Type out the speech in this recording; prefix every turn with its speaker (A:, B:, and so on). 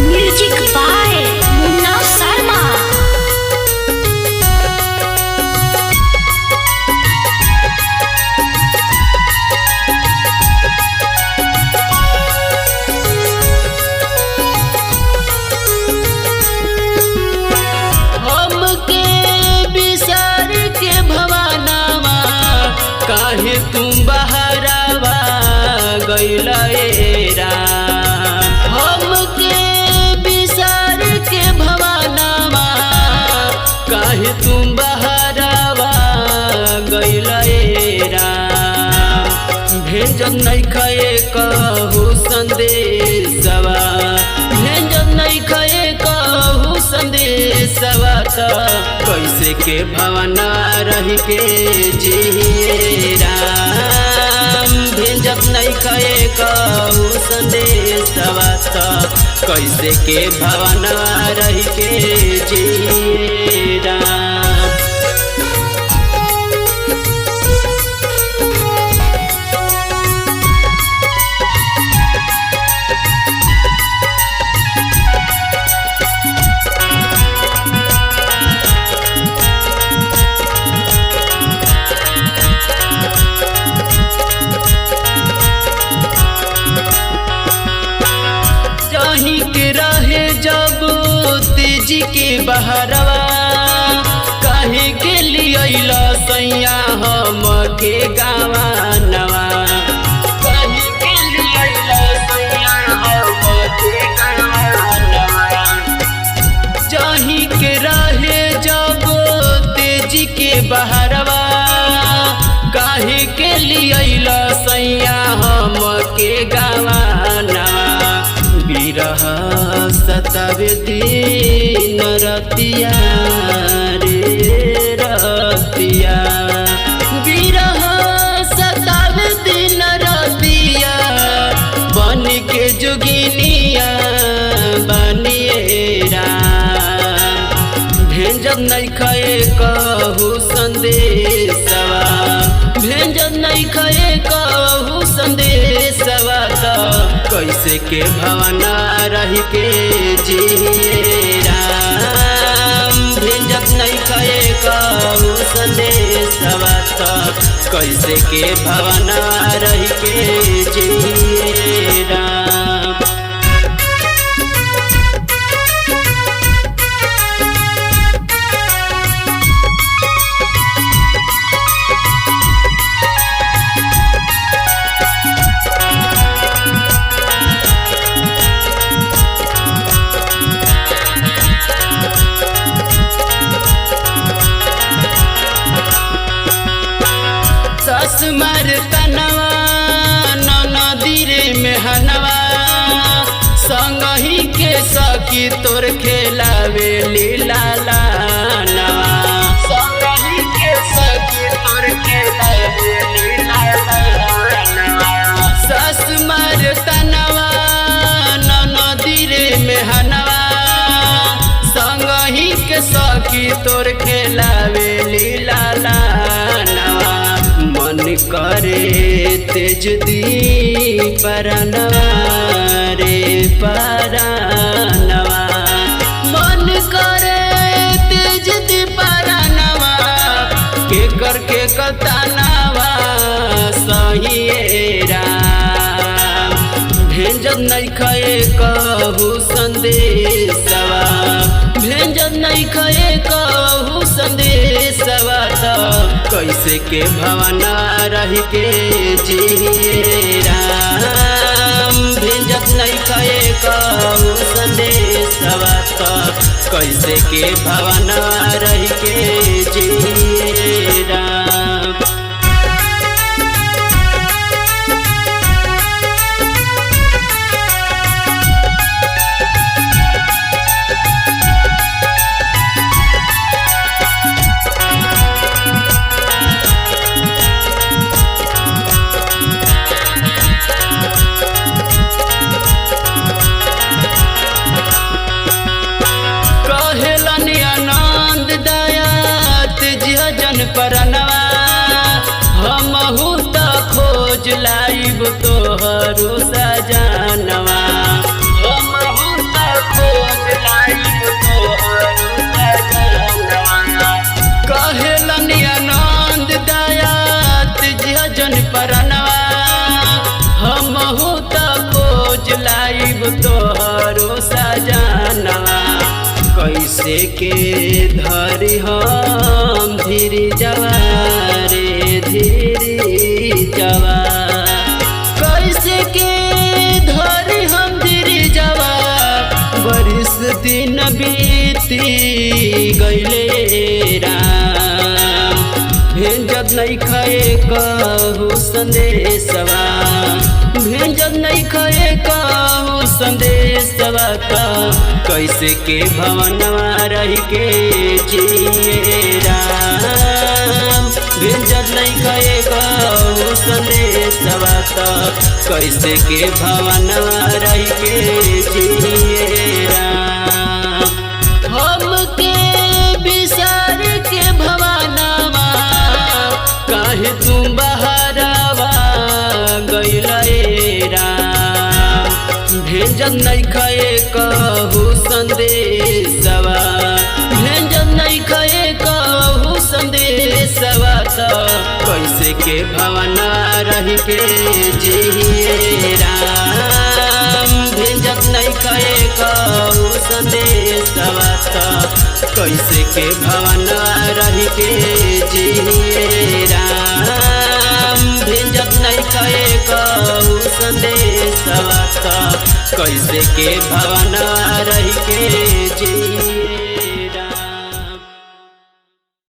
A: Music by मुन्ना शर्मा।
B: हमके बिसार के भवानावा काहे तुम बहरावा गइला ए राम। हमके बिसार के भवानावा काहे तुम बहरावा गइला ए राम। भेजन नहीं खाए कहू संदेशवा, भेजन नहीं खाए कहू संदेशवा त कैसे के भवना रही के जी राम। भेजत नहीं खाए कहू संदेशवा त कैसे के भवना रही के जी राम। के रहे जब तेजी के बहरवा काहे के लिए सैया हम के गावा नवा। काहे के लिए सैया हम के गावा नवा। जही के रहे जब तेजी के बहरवा काहे के लिए सैया हम के गावा नवा। बिरह सतावे दिन रतिया रे रतिया। बिरह सतावे दिन रतिया बन के जोगिनिया बनिए राम। भेजन नहीं खाए कहू संदेशवा, भेजन नहीं खाए कहू संदेशवा त कैसे के भवना रही के जी राम। भेजत नहीं खाए कहू संदेशवा त कैसे के भवना रही के जी राम। मर तनवा नदी रे मेहनवा संग ही के सखी तोर खेलावे लीला नवा। संग ही के सखी तोर खेलावे लीला नवा। सस मर तनवा नदी रे मेहनवा संग ही के सखी तोर खेलावे लीला नवा। मन करे तेज दी परनवा रे परनवा। मन करे तेज दी परनवा के करके कतनवा सही राम। भेजन नहीं खाए कहू संदेशवा, भेजन नहीं खाए कहू संदेशवा त कैसे के भवना रही के जी राम। भेजत नहीं खाए कहू संदेशवा त कैसे के भवना रही के जी राम। परनवा कैसे के धरी हम धीरे जवा रे धीरे जवा कैसे के धरी हम धीरे जवा बरिस दिन बीती गईले राम भेंजत नहीं खाए कहू संदेशवा भेंजत नहीं खाए कहू संदेशवा का कैसे के भवनवा रह के जिए राम भेंजत नहीं खाए कहू संदेशवा का कैसे के भवनवा रह के जिए राम हमके बिसार के भवनवा काहे तुम बहरावा गइले राम भेंजत नहीं खाए कहू संदेशवा भेंजत नहीं खाए कहू संदेशवा तो कैसे के भवना रह के जिए राम भेंजत नहीं खाए कहू संदेशवा तो कैसे के भवना रह के जिए राम भेंजत नहीं खाए कहू संदेशवा तो कैसे के भवना रह के जिए।